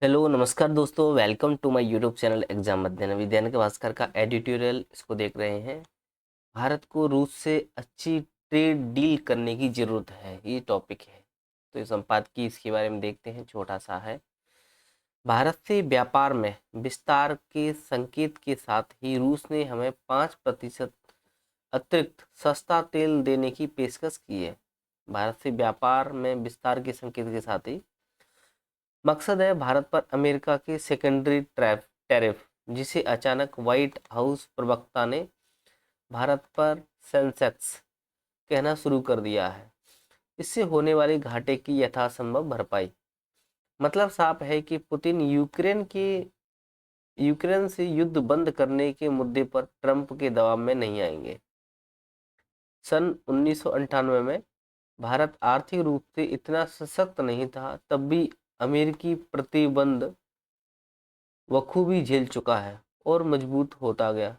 Hello नमस्कार दोस्तों, welcome to my YouTube channel exam अध्ययन विज्ञान के भास्कर का एडिटोरियल इसको देख रहे हैं। भारत को रूस से अच्छी ट्रेड डील करने की ज़रूरत है, ये टॉपिक है। तो इस संपादकीय इसके बारे में देखते हैं। छोटा सा है। भारत से व्यापार में विस्तार के संकेत के साथ ही रूस ने हमें 5% अतिरिक्त सस्ता तेल देने की पेशकश की है। भारत से व्यापार में विस्तार के संकेत के साथ ही मकसद है भारत पर अमेरिका के सेकेंडरी टैरिफ, जिसे अचानक व्हाइट हाउस प्रवक्ता ने भारत पर सेंसेक्स कहना शुरू कर दिया है। इससे होने वाली घाटे की यथासंभव भरपाई। मतलब साफ है कि पुतिन यूक्रेन से युद्ध बंद करने के मुद्दे पर ट्रंप के दबाव में नहीं आएंगे। सन 1998 में भारत आर्थिक रूप से इतना सशक्त नहीं था, तब भी अमेरिकी प्रतिबंध बखूबी झेल चुका है और मजबूत होता गया।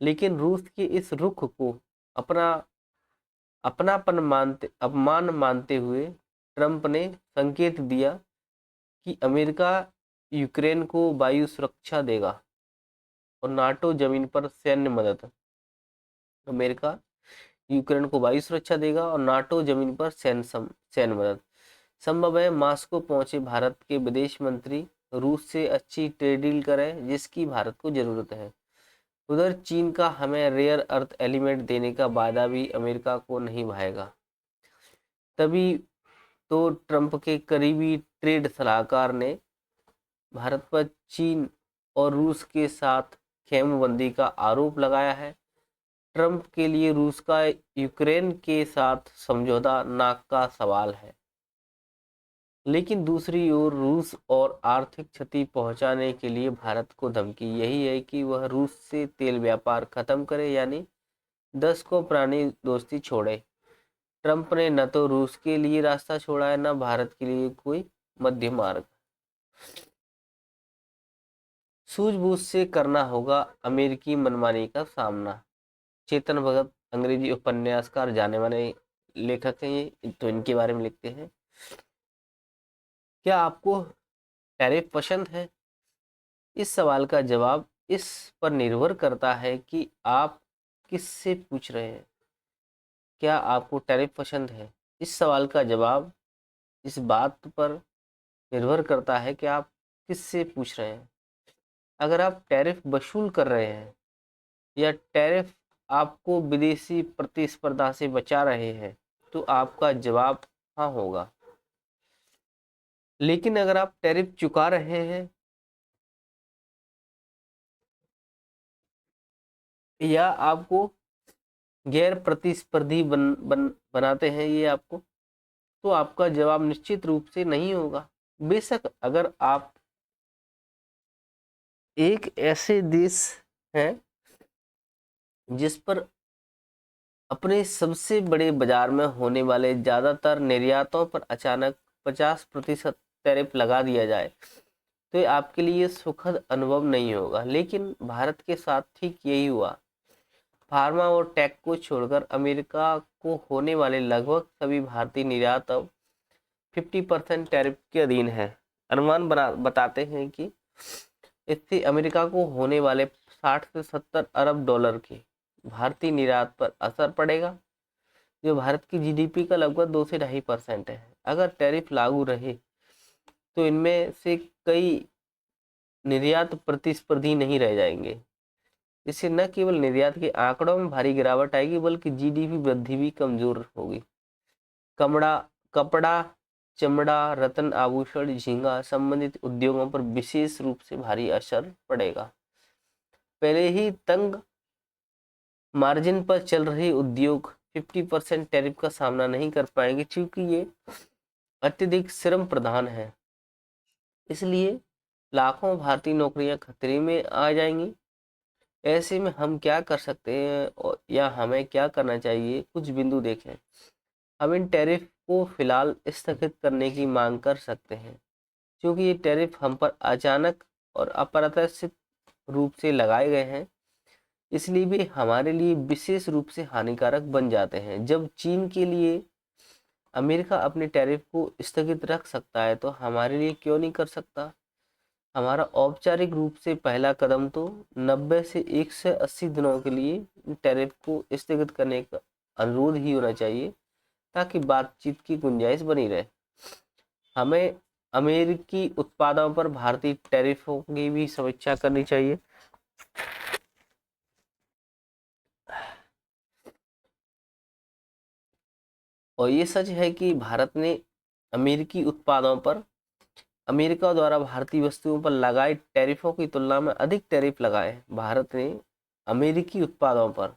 लेकिन रूस के इस रुख को अपना अपमान मानते हुए ट्रंप ने संकेत दिया कि अमेरिका यूक्रेन को वायु सुरक्षा देगा और नाटो जमीन पर सैन्य मदद। अमेरिका यूक्रेन को वायु सुरक्षा देगा और नाटो जमीन पर सैन्य मदद। संभव है मास्को पहुंचे भारत के विदेश मंत्री रूस से अच्छी ट्रेड डील करें, जिसकी भारत को जरूरत है। उधर चीन का हमें रेयर अर्थ एलिमेंट देने का वादा भी अमेरिका को नहीं भाएगा। तभी तो ट्रंप के करीबी ट्रेड सलाहकार ने भारत पर चीन और रूस के साथ खेमबंदी का आरोप लगाया है। ट्रंप के लिए रूस का यूक्रेन के साथ समझौता नाक का सवाल है। लेकिन दूसरी ओर रूस और आर्थिक क्षति पहुंचाने के लिए भारत को धमकी यही है कि वह रूस से तेल व्यापार खत्म करे, यानी 10 को पुरानी दोस्ती छोड़े। ट्रंप ने न तो रूस के लिए रास्ता छोड़ा है, न भारत के लिए कोई मध्य मार्ग। सूझबूझ से करना होगा अमेरिकी मनमानी का सामना। चेतन भगत अंग्रेजी उपन्यासकार, जाने माने लेखक हैं ये, तो इनके बारे में लिखते हैं। क्या आपको टैरिफ पसंद है? इस सवाल का जवाब इस पर निर्भर करता है कि आप किससे पूछ रहे हैं। क्या आपको टैरिफ पसंद है? इस सवाल का जवाब इस बात पर निर्भर करता है कि आप किससे पूछ रहे हैं। अगर आप टैरिफ वसूल कर रहे हैं या टैरिफ आपको विदेशी प्रतिस्पर्धा से बचा रहे हैं, तो आपका जवाब हाँ होगा। लेकिन अगर आप टैरिफ चुका रहे हैं या आपको गैर प्रतिस्पर्धी बनाते हैं ये आपको, तो आपका जवाब निश्चित रूप से नहीं होगा। बेशक अगर आप एक ऐसे देश हैं जिस पर अपने सबसे बड़े बाजार में होने वाले ज़्यादातर निर्यातों पर अचानक 50% टैरिफ लगा दिया जाए, तो ये आपके लिए सुखद अनुभव नहीं होगा। लेकिन भारत के साथ ठीक यही हुआ। फार्मा और टेक को छोड़कर अमेरिका को होने वाले लगभग सभी भारतीय निर्यात अब 50% टैरिफ के अधीन है। अनुमान बताते हैं कि इससे अमेरिका को होने वाले 60 से 70 अरब डॉलर की भारतीय निर्यात पर असर पड़ेगा, जो भारत की जीडीपी का लगभग 2 से 2.5% है। अगर टैरिफ लागू रहे तो इनमें से कई निर्यात प्रतिस्पर्धी नहीं रह जाएंगे। इससे न केवल निर्यात के आंकड़ों में भारी गिरावट आएगी, बल्कि जीडीपी वृद्धि भी कमजोर होगी। कमड़ा कपड़ा, चमड़ा, रत्न आभूषण, झींगा संबंधित उद्योगों पर विशेष रूप से भारी असर पड़ेगा। पहले ही तंग मार्जिन पर चल रहे उद्योग 50% टैरिफ का सामना नहीं कर पाएंगे, क्योंकि ये अत्यधिक श्रम प्रधान है। इसलिए लाखों भारतीय नौकरियां खतरे में आ जाएंगी। ऐसे में हम क्या कर सकते हैं या हमें क्या करना चाहिए, कुछ बिंदु देखें। हम इन टैरिफ को फिलहाल स्थगित करने की मांग कर सकते हैं, क्योंकि ये टैरिफ हम पर अचानक और अप्रत्याशित रूप से लगाए गए हैं। इसलिए भी हमारे लिए विशेष रूप से हानिकारक बन जाते हैं। जब चीन के लिए अमेरिका अपने टैरिफ को स्थगित रख सकता है, तो हमारे लिए क्यों नहीं कर सकता? हमारा औपचारिक रूप से पहला कदम तो 90 से 180 दिनों के लिए टैरिफ को स्थगित करने का अनुरोध ही होना चाहिए, ताकि बातचीत की गुंजाइश बनी रहे। हमें अमेरिकी उत्पादों पर भारतीय टैरिफों की भी समीक्षा करनी चाहिए। और ये सच है कि भारत ने अमेरिकी उत्पादों पर अमेरिका द्वारा भारतीय वस्तुओं पर लगाए टैरिफों की तुलना में अधिक टैरिफ लगाए हैं। भारत ने अमेरिकी उत्पादों पर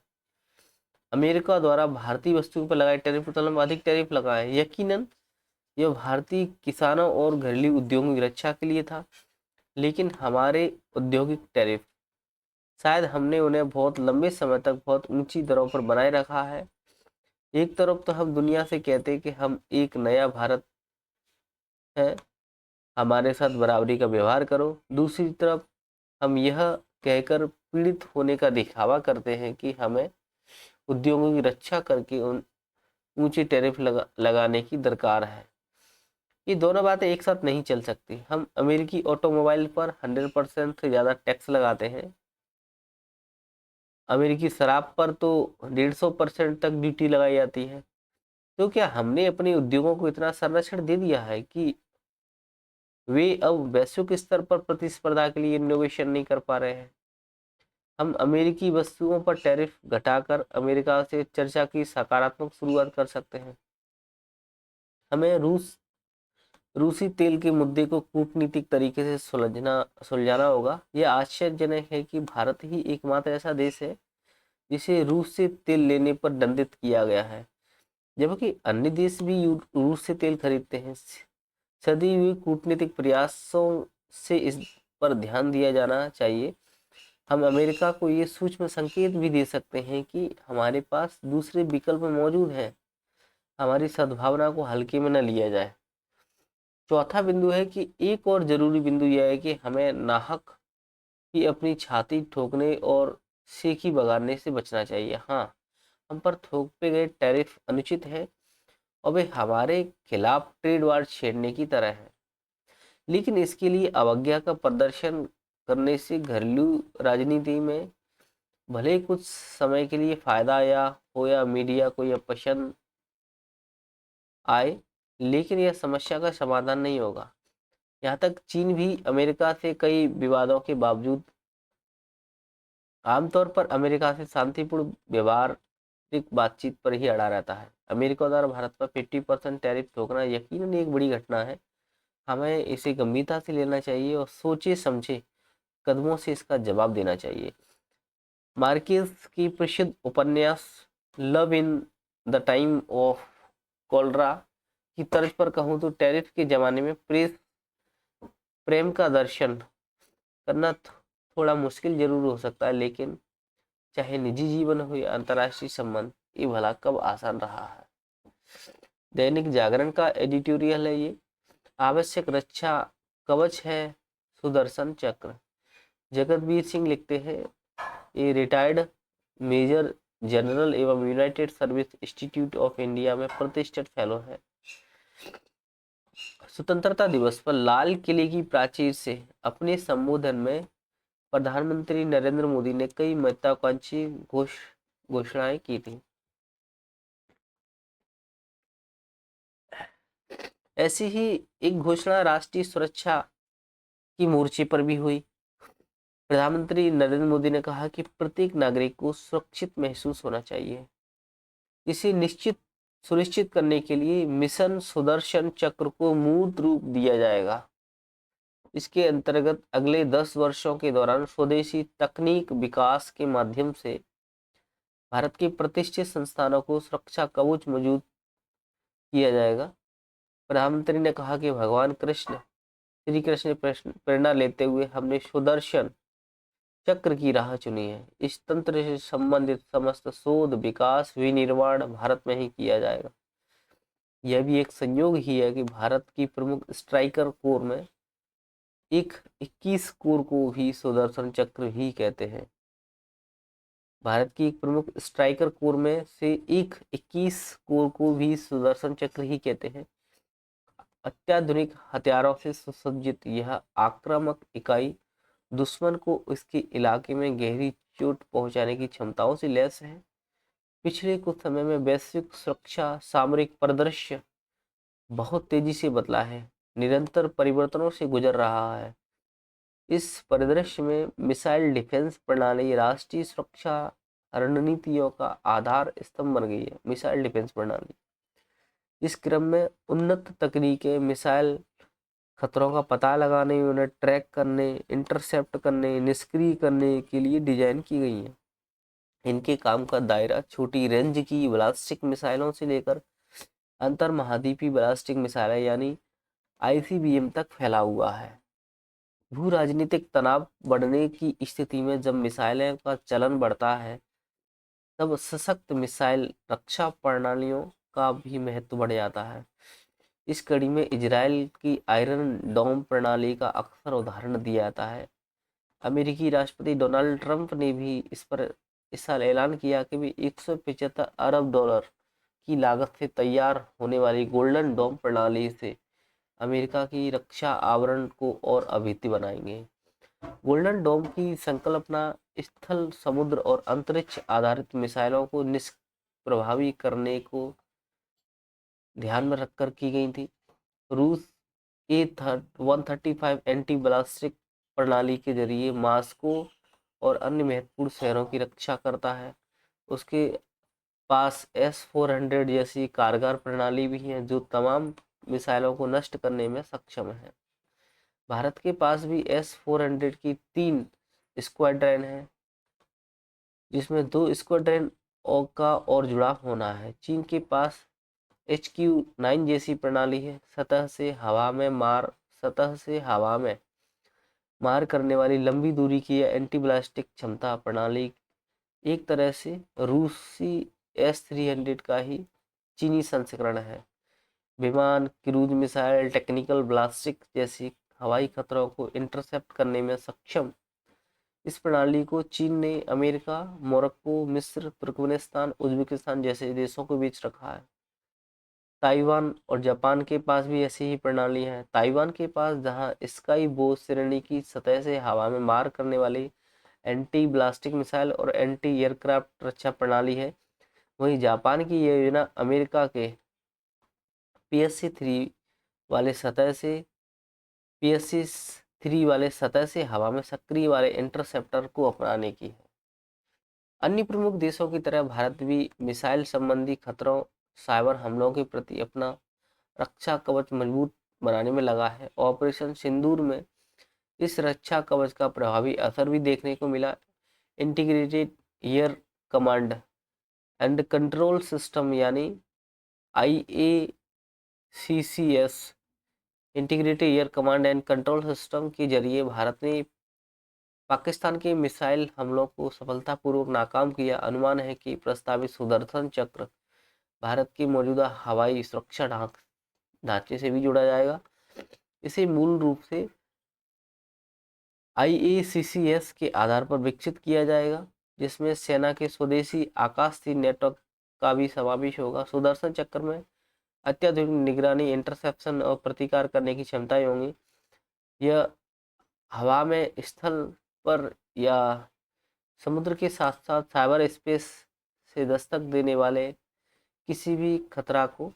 अमेरिका द्वारा भारतीय वस्तुओं पर लगाए टैरिफ की तुलना में अधिक टैरिफ लगाए हैं। यकीनन यह भारतीय किसानों और घरेलू उद्योगों की रक्षा के लिए था, लेकिन हमारे औद्योगिक टैरिफ शायद हमने उन्हें बहुत लंबे समय तक बहुत ऊंची दरों पर बनाए रखा है। एक तरफ तो हम दुनिया से कहते हैं कि हम एक नया भारत है, हमारे साथ बराबरी का व्यवहार करो। दूसरी तरफ हम यह कहकर पीड़ित होने का दिखावा करते हैं कि हमें उद्योगों की रक्षा करके उन ऊंचे टैरिफ लगाने की दरकार है। ये दोनों बातें एक साथ नहीं चल सकती। हम अमेरिकी ऑटोमोबाइल पर 100% से ज़्यादा टैक्स लगाते हैं, अमेरिकी शराब पर तो 150% तक ड्यूटी लगाई जाती है। तो क्या हमने अपने उद्योगों को इतना संरक्षण दे दिया है कि वे अब वैश्विक स्तर पर प्रतिस्पर्धा के लिए इनोवेशन नहीं कर पा रहे हैं? हम अमेरिकी वस्तुओं पर टैरिफ घटाकर अमेरिका से चर्चा की सकारात्मक शुरुआत कर सकते हैं। हमें रूसी तेल के मुद्दे को कूटनीतिक तरीके से सुलझाना होगा। यह आश्चर्यजनक है कि भारत ही एकमात्र ऐसा देश है जिसे रूस से तेल लेने पर दंडित किया गया है, जबकि अन्य देश भी रूस से तेल खरीदते हैं। सदी हुए कूटनीतिक प्रयासों से इस पर ध्यान दिया जाना चाहिए। हम अमेरिका को ये सूक्ष्म संकेत भी दे सकते हैं कि हमारे पास दूसरे विकल्प मौजूद हैं। हमारी सद्भावना को हल्के में न लिया जाए। चौथा बिंदु है कि एक और जरूरी बिंदु यह है कि हमें नाहक की अपनी छाती ठोकने और सेखी बगाड़ने से बचना चाहिए। हाँ, हम पर थोपे गए टैरिफ अनुचित है और वे हमारे खिलाफ ट्रेड वार छेड़ने की तरह है, लेकिन इसके लिए अवज्ञा का प्रदर्शन करने से घरेलू राजनीति में भले कुछ समय के लिए फायदा या मीडिया को यह पसंद आए, लेकिन यह समस्या का समाधान नहीं होगा। यहाँ तक चीन भी अमेरिका से कई विवादों के बावजूद आमतौर पर अमेरिका से शांतिपूर्ण व्यवहारिक बातचीत पर ही अड़ा रहता है। अमेरिका द्वारा भारत पर 50% टैरिफ थोपना यकीनन एक बड़ी घटना है। हमें इसे गंभीरता से लेना चाहिए और सोचे समझे कदमों से इसका जवाब देना चाहिए। मार्केस की प्रसिद्ध उपन्यास Love in the Time of Cholera की तर्ज पर कहूँ तो टैरिफ के जमाने में प्रेम का दर्शन करना थोड़ा मुश्किल जरूर हो सकता है, लेकिन चाहे निजी जीवन हो या अंतर्राष्ट्रीय संबंध, ये भला कब आसान रहा है। दैनिक जागरण का एडिटोरियल है ये। आवश्यक रक्षा कवच है सुदर्शन चक्र। जगतवीर सिंह लिखते हैं, ये रिटायर्ड मेजर जनरल एवं United service institute of India में प्रतिष्ठित फेलो है। स्वतंत्रता दिवस पर लाल किले की प्राचीर से अपने संबोधन में प्रधानमंत्री नरेंद्र मोदी ने कई महत्वाकांक्षी घोषणाएं की थी। ऐसी ही एक घोषणा राष्ट्रीय सुरक्षा की मोर्चे पर भी हुई। प्रधानमंत्री नरेंद्र मोदी ने कहा कि प्रत्येक नागरिक को सुरक्षित महसूस होना चाहिए। इसे सुनिश्चित करने के लिए मिशन सुदर्शन चक्र को मूर्त रूप दिया जाएगा। इसके अंतर्गत अगले 10 वर्षों के दौरान स्वदेशी तकनीक विकास के माध्यम से भारत के प्रतिष्ठित संस्थानों को सुरक्षा कवच मौजूद किया जाएगा। प्रधानमंत्री ने कहा कि भगवान श्री कृष्ण प्रेरणा लेते हुए हमने सुदर्शन चक्र की राह चुनी है। इस तंत्र से संबंधित समस्त शोध विकास विनिर्माण भारत में ही किया जाएगा। यह भी एक संयोग ही है कि भारत की प्रमुख स्ट्राइकर कोर में एक 21 कोर को भी सुदर्शन चक्र ही कहते हैं। भारत की एक प्रमुख स्ट्राइकर कोर में से एक 21 कोर को भी सुदर्शन चक्र ही कहते हैं। अत्याधुनिक हथियारों से सुसज्जित यह आक्रामक इकाई दुश्मन को उसके इलाके में गहरी चोट पहुंचाने की क्षमताओं से लैस है। पिछले कुछ समय में वैश्विक सुरक्षा सामरिक परिदृश्य बहुत तेजी से बदला है, निरंतर परिवर्तनों से गुजर रहा है। इस परिदृश्य में मिसाइल डिफेंस प्रणाली राष्ट्रीय सुरक्षा रणनीतियों का आधार स्तंभ बन गई है। मिसाइल डिफेंस प्रणाली इस क्रम में उन्नत तकनीकें मिसाइल खतरों का पता लगाने, उन्हें ट्रैक करने, इंटरसेप्ट करने, निष्क्रिय करने के लिए डिजाइन की गई हैं। इनके काम का दायरा छोटी रेंज की बैलिस्टिक मिसाइलों से लेकर अंतर महाद्वीपीय बैलिस्टिक मिसाइलें यानी आईसीबीएम तक फैला हुआ है। भू राजनीतिक तनाव बढ़ने की स्थिति में जब मिसाइलें का चलन बढ़ता है, तब सशक्त मिसाइल रक्षा प्रणालियों का भी महत्व बढ़ जाता है। इस कड़ी में इजराइल की आयरन डोम प्रणाली का अक्सर उदाहरण दिया जाता है। अमेरिकी राष्ट्रपति डोनाल्ड ट्रंप ने भी इस साल ऐलान किया कि वे 175 अरब डॉलर की लागत से तैयार होने वाली गोल्डन डोम प्रणाली से अमेरिका की रक्षा आवरण को और अद्वितीय बनाएंगे। गोल्डन डोम की संकल्पना स्थल, समुद्र और अंतरिक्ष आधारित मिसाइलों को निष्प्रभावी करने को ध्यान में रखकर की गई थी। रूस A135 एंटी बैलिस्टिक प्रणाली के जरिए मॉस्को और अन्य महत्वपूर्ण शहरों की रक्षा करता है। उसके पास S-400 जैसी कारगर प्रणाली भी है जो तमाम मिसाइलों को नष्ट करने में सक्षम है। भारत के पास भी S-400 की 3 स्क्वाड्रन है, जिसमें 2 स्क्वाड्रन का और जुड़ाव होना है। चीन के पास HQ-9 जैसी प्रणाली है, सतह से हवा में मार करने वाली लंबी दूरी की यह एंटी बैलिस्टिक क्षमता प्रणाली एक तरह से रूसी S-300 का ही चीनी संस्करण है। विमान, क्रूज मिसाइल, टेक्निकल बैलिस्टिक जैसी हवाई खतरों को इंटरसेप्ट करने में सक्षम इस प्रणाली को चीन ने अमेरिका, मोरक्को, मिस्र, तुर्कमेनिस्तान, उज्बेकिस्तान जैसे देशों के बीच रखा है। ताइवान और जापान के पास भी ऐसी ही प्रणाली है। ताइवान के पास जहां स्काई बो श्रेणी की सतह से हवा में मार करने वाली एंटी ब्लास्टिक मिसाइल और एंटी एयरक्राफ्ट रक्षा प्रणाली है, वहीं जापान की यह योजना अमेरिका के PSC-3 वाले सतह से PSC-3 वाले सतह से हवा में सक्रिय वाले इंटरसेप्टर को अपनाने की है। अन्य प्रमुख देशों की तरह भारत भी मिसाइल संबंधी खतरों, साइबर हमलों के प्रति अपना रक्षा कवच मजबूत बनाने में लगा है। ऑपरेशन सिंदूर में इस रक्षा कवच का प्रभावी असर भी देखने को मिला। Integrated air command and control system यानी IACCS integrated air command and control system के जरिए भारत ने पाकिस्तान के मिसाइल हमलों को सफलतापूर्वक नाकाम किया। अनुमान है कि प्रस्तावित सुदर्शन चक्र भारत के मौजूदा हवाई सुरक्षा ढांचे से भी जुड़ा जाएगा। इसे मूल रूप से IACCS के आधार पर विकसित किया जाएगा, जिसमें सेना के स्वदेशी आकाशीय नेटवर्क का भी समावेश होगा। सुदर्शन चक्र में अत्याधुनिक निगरानी, इंटरसेप्शन और प्रतिकार करने की क्षमताएं होंगी। यह हवा में, स्थल पर या समुद्र के साथ साथ साइबर स्पेस से दस्तक देने वाले किसी भी खतरा को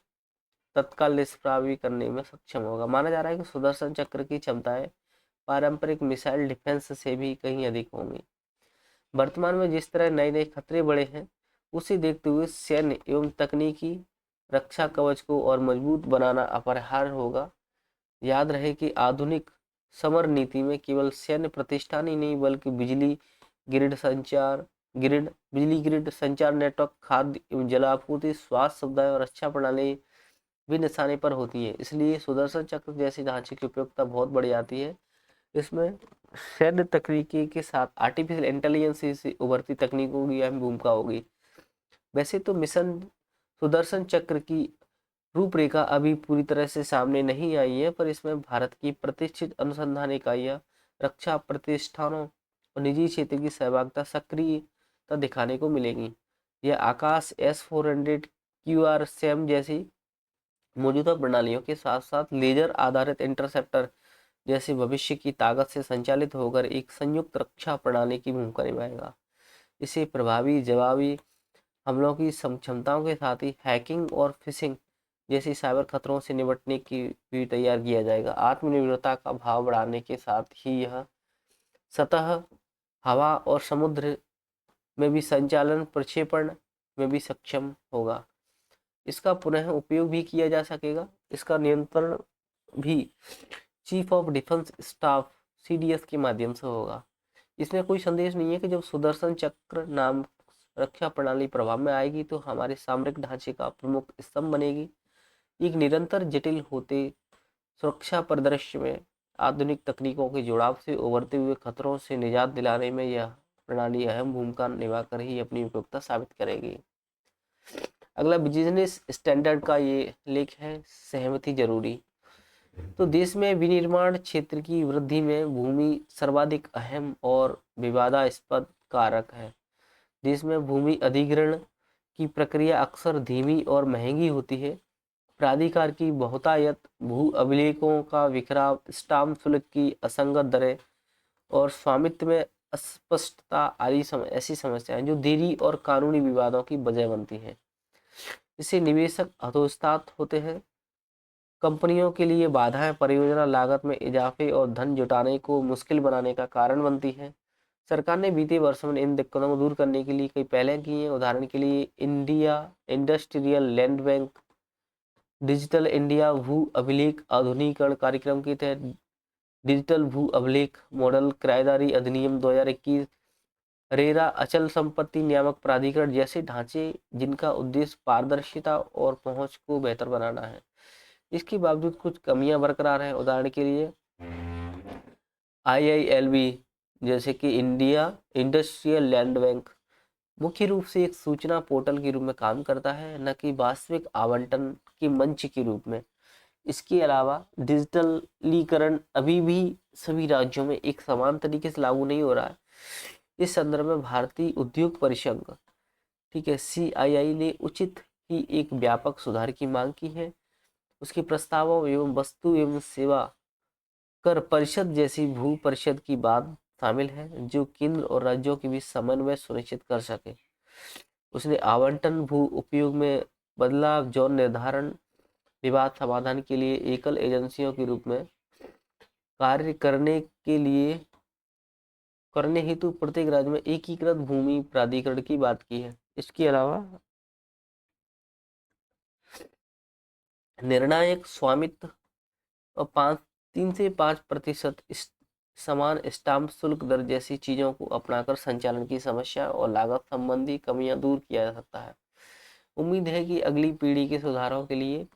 तत्काल निष्प्रभावी करने में सक्षम होगा। माना जा रहा है कि सुदर्शन चक्र की क्षमताएं पारंपरिक मिसाइल डिफेंस से भी कहीं अधिक होंगी। वर्तमान में जिस तरह नए नए खतरे बढ़े हैं, उसे देखते हुए सैन्य एवं तकनीकी रक्षा कवच को और मजबूत बनाना अपरिहार्य होगा। याद रहे कि आधुनिक समर नीति में केवल सैन्य प्रतिष्ठान ही नहीं, बल्कि बिजली ग्रिड, संचार नेटवर्क, खाद्य एवं जल आपूर्ति, स्वास्थ्य सुविधाएं और रक्षा प्रणाली भी निशाने पर होती है। इसलिए सुदर्शन चक्र जैसी ढांचे की उपयोगिता बहुत बढ़ जाती है। इसमें सैन्य तकनीकी के साथ आर्टिफिशियल इंटेलिजेंस से उभरती तकनीकों की अहम भूमिका होगी। वैसे तो मिशन सुदर्शन चक्र की रूपरेखा अभी पूरी तरह से सामने नहीं आई है, पर इसमें भारत की प्रतिष्ठित अनुसंधान इकाइयां, रक्षा प्रतिष्ठानों और निजी क्षेत्र की सहभागिता सक्रियता दिखाने को मिलेगी। यह आकाश S-400 QR SAM जैसी मौजूदा प्रणालियों के साथ साथ लेजर आधारित इंटरसेप्टर जैसे भविष्य की ताकत से संचालित होकर एक संयुक्त रक्षा प्रणाली की भूमिका निभाएगा। इसे प्रभावी जवाबी हमलों की क्षमताओं के साथ ही हैकिंग और फिशिंग जैसी साइबर खतरों से निपटने की भी तैयार किया जाएगा। आत्मनिर्भरता का भाव बढ़ाने के साथ ही यह सतह, हवा और समुद्र में भी संचालन प्रक्षेपण में भी सक्षम होगा। इसका पुनः उपयोग भी किया जा सकेगा। इसका नियंत्रण भी chief of defence staff CDS के माध्यम से होगा। इसमें कोई संदेश नहीं है कि जब सुदर्शन चक्र नाम रक्षा प्रणाली प्रभाव में आएगी तो हमारे सामरिक ढांचे का प्रमुख स्तंभ बनेगी। एक निरंतर जटिल होते सुरक्षा परिदृश्य में आधुनिक तकनीकों के जुड़ाव से उभरते हुए खतरों से निजात दिलाने में यह प्रणाली अहम भूमिका निभाकर ही अपनी उपयुक्तता साबित करेगी। अगला बिजनेस स्टैंडर्ड का ये लेख है, सहमति जरूरी। तो देश में विनिर्माण क्षेत्र की वृद्धि में भूमि सर्वाधिक अहम और विवादास्पद कारक है। देश में भूमि अधिग्रहण की प्रक्रिया अक्सर धीमी और महंगी होती है। प्राधिकार की बहुतायत, भू अभिलेखों का बिखराव, स्टाम्प शुल्क की असंगत दरें और स्वामित्व में अस्पष्टता आदि ऐसी समस्याएं जो देरी और कानूनी विवादों की वजह बनती हैं। इससे निवेशक हतोत्साहित होते हैं। कंपनियों के लिए बाधाएं परियोजना लागत में इजाफे और धन जुटाने को मुश्किल बनाने का कारण बनती है। सरकार ने बीते वर्षों में इन दिक्कतों को दूर करने के लिए कई पहलें की हैं। उदाहरण के लिए India industrial land bank, digital India भू अभिलेख आधुनिकीकरण कार्यक्रम के तहत डिजिटल भू अभिलेख मॉडल, किराएदारी अधिनियम 2021, रेरा अचल संपत्ति नियामक प्राधिकरण जैसे ढांचे जिनका उद्देश्य पारदर्शिता और पहुंच को बेहतर बनाना है। इसके बावजूद कुछ कमियां बरकरार हैं। उदाहरण के लिए IILB जैसे कि इंडिया इंडस्ट्रियल लैंड बैंक मुख्य रूप से एक सूचना पोर्टल के रूप में काम करता है, न कि वास्तविक आवंटन के मंच के रूप में। इसके अलावा डिजिटलीकरण अभी भी सभी राज्यों में एक समान तरीके से लागू नहीं हो रहा है। इस संदर्भ में भारतीय उद्योग परिसंघ, ठीक है, CII ने उचित ही एक व्यापक सुधार की मांग की है। उसके प्रस्तावों एवं वस्तु एवं सेवा कर परिषद जैसी भू परिषद की बात शामिल है जो केंद्र और राज्यों के बीच समन्वय सुनिश्चित कर सके। उसने आवंटन, भू उपयोग में बदलाव, जौन निर्धारण, विवाद समाधान के लिए एकल एजेंसियों के रूप में कार्य करने हेतु प्रत्येक राज्य में एकीकृत भूमि प्राधिकरण की बात की है। इसके अलावा निर्णायक स्वामित्व और 3 से 5% समान स्टाम्प शुल्क दर जैसी चीजों को अपनाकर संचालन की समस्या और लागत संबंधी कमियां दूर किया जा सकता है। उम्मीद है कि अगली पीढ़ी के सुधारों के लिए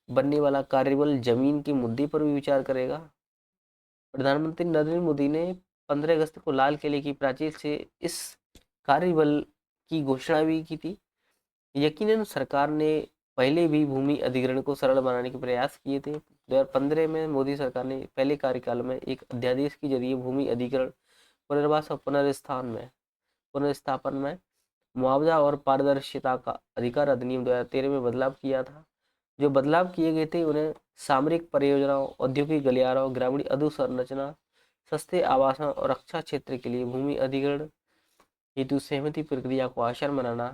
बनने वाला कार्यबल जमीन के मुद्दे पर भी विचार करेगा। प्रधानमंत्री नरेंद्र मोदी ने 15 अगस्त को लाल किले की प्राचीर से इस कार्यबल की घोषणा भी की थी। यकीनन सरकार ने पहले भी भूमि अधिग्रहण को सरल बनाने के प्रयास किए थे। 2015 में मोदी सरकार ने पहले कार्यकाल में एक अध्यादेश के जरिए भूमि अधिग्रहण, पुनर्वास और पुनर्स्थापन में मुआवजा और पारदर्शिता का अधिकार अधिनियम 2013 में बदलाव किया था। जो बदलाव किए गए थे उन्हें सामरिक परियोजनाओं, औद्योगिक गलियारों, ग्रामीण अधोसंरचना, सस्ते आवासन और रक्षा क्षेत्र के लिए भूमि अधिग्रहण हेतु सहमति प्रक्रिया को आसान बनाना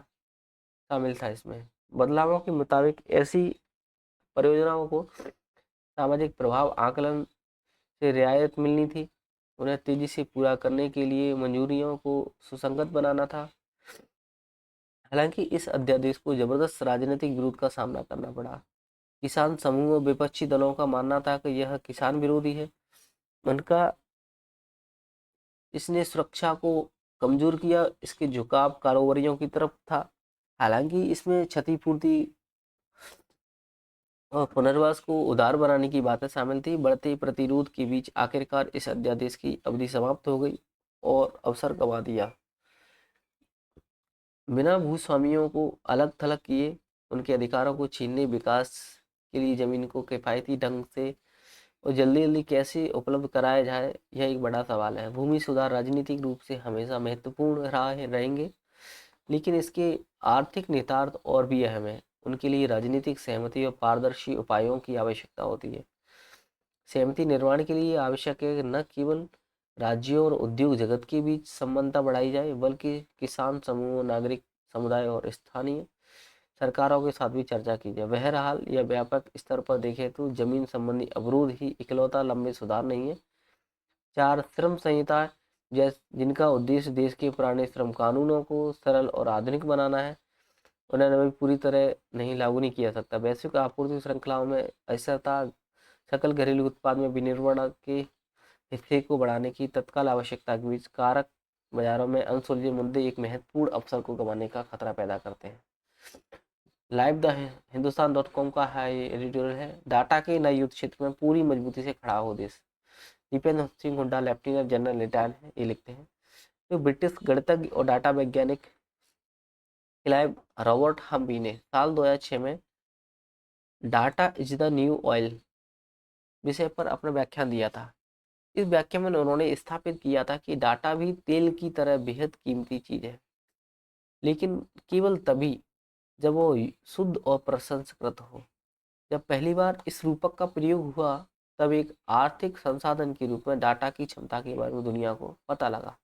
शामिल था। इसमें बदलावों के मुताबिक ऐसी परियोजनाओं को सामाजिक प्रभाव आकलन से रियायत मिलनी थी। उन्हें तेजी से पूरा करने के लिए मंजूरियों को सुसंगत बनाना था। हालांकि इस अध्यादेश को जबरदस्त राजनीतिक विरोध का सामना करना पड़ा। किसान समूह और विपक्षी दलों का मानना था कि यह किसान विरोधी है। उनका इसने सुरक्षा को कमजोर किया। इसके झुकाव कारोबारियों की तरफ था। हालांकि इसमें क्षतिपूर्ति और पुनर्वास को उदार बनाने की बातें शामिल थी। बढ़ते प्रतिरोध के बीच आखिरकार इस अध्यादेश की अवधि समाप्त हो गई और अवसर गंवा दिया। बिना भूस्वामियों को अलग थलग किए उनके अधिकारों को छीनने, विकास के लिए जमीन को किफायती ढंग से और जल्दी जल्दी कैसे उपलब्ध कराया जाए, यह एक बड़ा सवाल है। भूमि सुधार राजनीतिक रूप से हमेशा महत्वपूर्ण रहेंगे, लेकिन इसके आर्थिक निहितार्थ और भी अहम है। उनके लिए राजनीतिक सहमति और पारदर्शी उपायों की आवश्यकता होती है। सहमति निर्माण के लिए आवश्यक है कि न केवल राज्यों और उद्योग जगत के बीच समानता बढ़ाई जाए, बल्कि किसान समूह, नागरिक समुदाय और स्थानीय सरकारों के साथ भी चर्चा की जाए। बहरहाल यह व्यापक स्तर पर देखें तो जमीन संबंधी अवरोध ही इकलौता लंबे सुधार नहीं है। 4 श्रम संहिता जिनका उद्देश्य देश के पुराने श्रम कानूनों को सरल और आधुनिक बनाना है, उन्हें अभी पूरी तरह नहीं लागू नहीं किया सकता। वैश्विक आपूर्ति श्रृंखलाओं में अस्थिरता, सकल घरेलू उत्पाद में विनिर्माण के हिस्से को बढ़ाने की तत्काल आवश्यकता के बीच कारक बाजारों में अनसुलझे मुद्दे एक महत्वपूर्ण अवसर को गंवाने का खतरा पैदा करते हैं। लाइव द हिंदुस्तान.com का है ये एडिटोरियल है। डाटा के नए युद्ध क्षेत्र में पूरी मजबूती से खड़ा हो देश। Deepender Singh Hooda lieutenant general retired है, ये लिखते हैं। तो ब्रिटिश गणितज्ञ और डाटा वैज्ञानिक क्लाइव रॉबर्ट हम्बी ने साल 2006 में data is the new oil विषय पर अपना व्याख्यान दिया था। इस व्याख्यान में उन्होंने स्थापित किया था कि डाटा भी तेल की तरह बेहद कीमती चीज है, लेकिन केवल तभी जब वो शुद्ध और प्रसंस्कृत हो। जब पहली बार इस रूपक का प्रयोग हुआ, तब एक आर्थिक संसाधन के रूप में डाटा की क्षमता के बारे में दुनिया को पता लगा।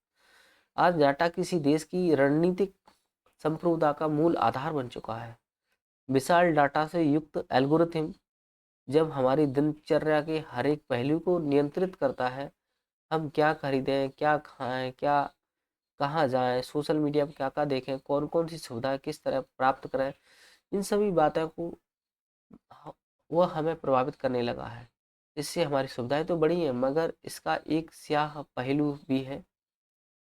आज डाटा किसी देश की रणनीतिक संप्रभुता का मूल आधार बन चुका है। विशाल डाटा से युक्त एल्गोरिथम जब हमारी दिनचर्या के हर एक पहलू को नियंत्रित करता है, हम क्या खरीदें, क्या खाएं, क्या कहाँ जाएं, सोशल मीडिया पर क्या क्या देखें, कौन कौन सी सुविधाएं किस तरह प्राप्त करें, इन सभी बातों को वह हमें प्रभावित करने लगा है। इससे हमारी सुविधाएं तो बढ़ी हैं, मगर इसका एक स्याह पहलू भी है।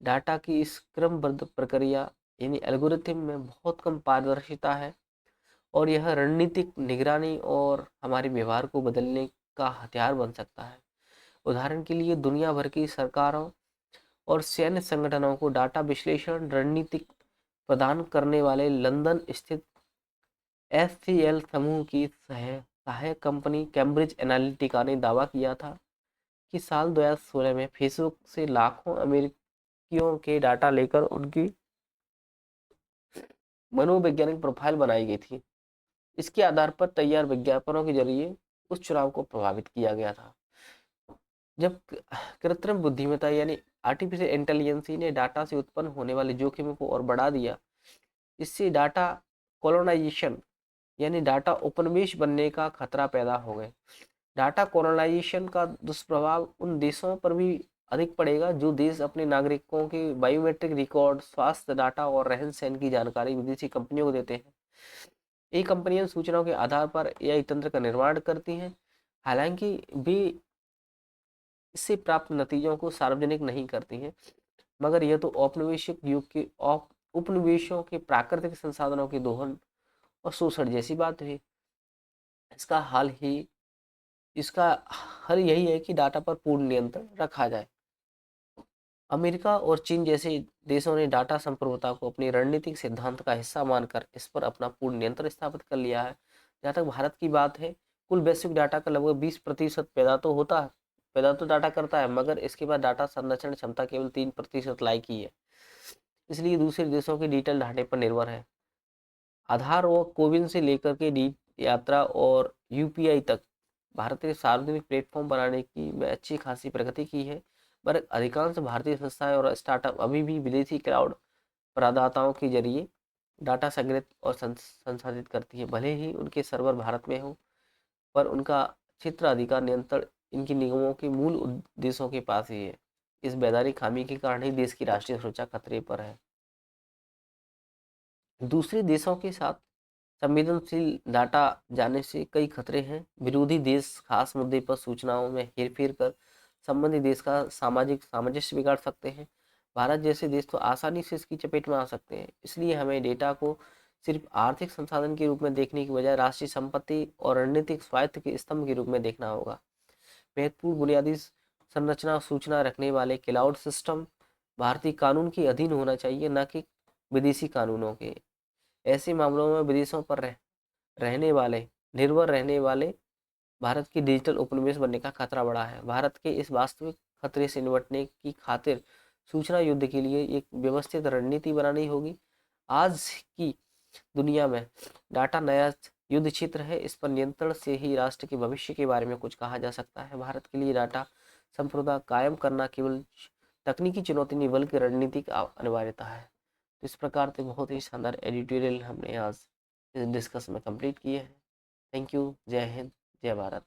डाटा की इस क्रमबद्ध प्रक्रिया यानी एल्गोरिथम में बहुत कम पारदर्शिता है, और यह रणनीतिक निगरानी और हमारे व्यवहार को बदलने का हथियार बन सकता है। उदाहरण के लिए दुनिया भर की सरकारों और सैन्य संगठनों को डाटा विश्लेषण रणनीतिक प्रदान करने वाले लंदन स्थित एचसीएल समूह की सहायक कंपनी कैम्ब्रिज एनालिटिका ने दावा किया था कि साल 2016 में फेसबुक से लाखों अमेरिकियों के डाटा लेकर उनकी मनोवैज्ञानिक प्रोफाइल बनाई गई थी। इसके आधार पर तैयार विज्ञापनों के जरिए उस चुनाव को प्रभावित किया गया था। जब कृत्रिम बुद्धिमत्ता यानी आर्टिफिशियल इंटेलिजेंस ने डाटा से उत्पन्न होने वाले जोखिमों को और बढ़ा दिया, इससे डाटा कॉलोनाइजेशन यानी डाटा उपनिवेश बनने का खतरा पैदा हो गए। डाटा कॉलोनाइजेशन का दुष्प्रभाव उन देशों पर भी अधिक पड़ेगा जो देश अपने नागरिकों के बायोमेट्रिक रिकॉर्ड, स्वास्थ्य डाटा और रहन सहन की जानकारी विदेशी कंपनियों को देते हैं। ये कंपनियां सूचनाओं के आधार पर एआई तंत्र का निर्माण करती हैं, हालांकि वे इससे प्राप्त नतीजों को सार्वजनिक नहीं करती हैं, मगर यह तो औपनिवेशिक युग के उपनिवेशों के प्राकृतिक संसाधनों के दोहन और शोषण जैसी बात हुई। इसका हाल ही इसका हल यही है कि डाटा पर पूर्ण नियंत्रण रखा जाए। अमेरिका और चीन जैसे देशों ने डाटा संप्रभुता को अपनी रणनीतिक सिद्धांत का हिस्सा मानकर इस पर अपना पूर्ण नियंत्रण स्थापित कर लिया है। जहाँ तक भारत की बात है, कुल वैश्विक डाटा का लगभग 20% पैदा तो डाटा करता है, मगर इसके बाद डाटा संरक्षण क्षमता केवल 3% लाई की है। इसलिए दूसरे देशों के डिजिटल डाटे पर निर्भर है। आधार और कोविन से लेकर के डी यात्रा और यूपीआई तक भारत ने सार्वजनिक प्लेटफॉर्म बनाने की में अच्छी खासी प्रगति की है, पर अधिकांश भारतीय संस्थाएं और स्टार्टअप अभी भी विदेशी क्लाउड प्रदाताओं के जरिए डाटा संग्रहित और संसाधित करती है। भले ही उनके सर्वर भारत में हो, पर उनका क्षेत्र अधिकार नियंत्रण इनके निगमों के मूल उद्देश्यों के पास ही है। इस वैधानिक खामी के कारण ही देश की राष्ट्रीय सुरक्षा खतरे पर है। दूसरे देशों के साथ संवेदनशील डाटा जाने से कई खतरे हैं। विरोधी देश खास मुद्दे पर सूचनाओं में हेरफेर कर संबंधित देश का सामाजिक सामंजस्य बिगाड़ सकते हैं। भारत जैसे देश तो आसानी से इसकी चपेट में आ सकते हैं। इसलिए हमें डेटा को सिर्फ आर्थिक संसाधन के रूप में देखने की बजाय राष्ट्रीय संपत्ति और रणनीतिक स्वायत्त के स्तंभ के रूप में देखना होगा। महत्वपूर्ण बुनियादी संरचना सूचना रखने वाले क्लाउड सिस्टम भारतीय कानून के अधीन होना चाहिए, न कि विदेशी कानूनों के। ऐसे मामलों में विदेशों पर निर्भर रहने वाले भारत की डिजिटल उपनिवेश बनने का खतरा बढ़ा है। भारत के इस वास्तविक खतरे से निपटने की खातिर सूचना युद्ध के लिए एक व्यवस्थित रणनीति बनानी होगी। आज की दुनिया में डाटा नया युद्ध क्षेत्र है। इस पर नियंत्रण से ही राष्ट्र के भविष्य के बारे में कुछ कहा जा सकता है। भारत के लिए डाटा संप्रभुता कायम करना केवल तकनीकी चुनौती नहीं बल्कि रणनीतिक अनिवार्यता है। तो इस प्रकार से बहुत ही शानदार एडिटोरियल हमने आज इस डिस्कस में कंप्लीट किए हैं। Thank you. जय हिंद, जय भारत।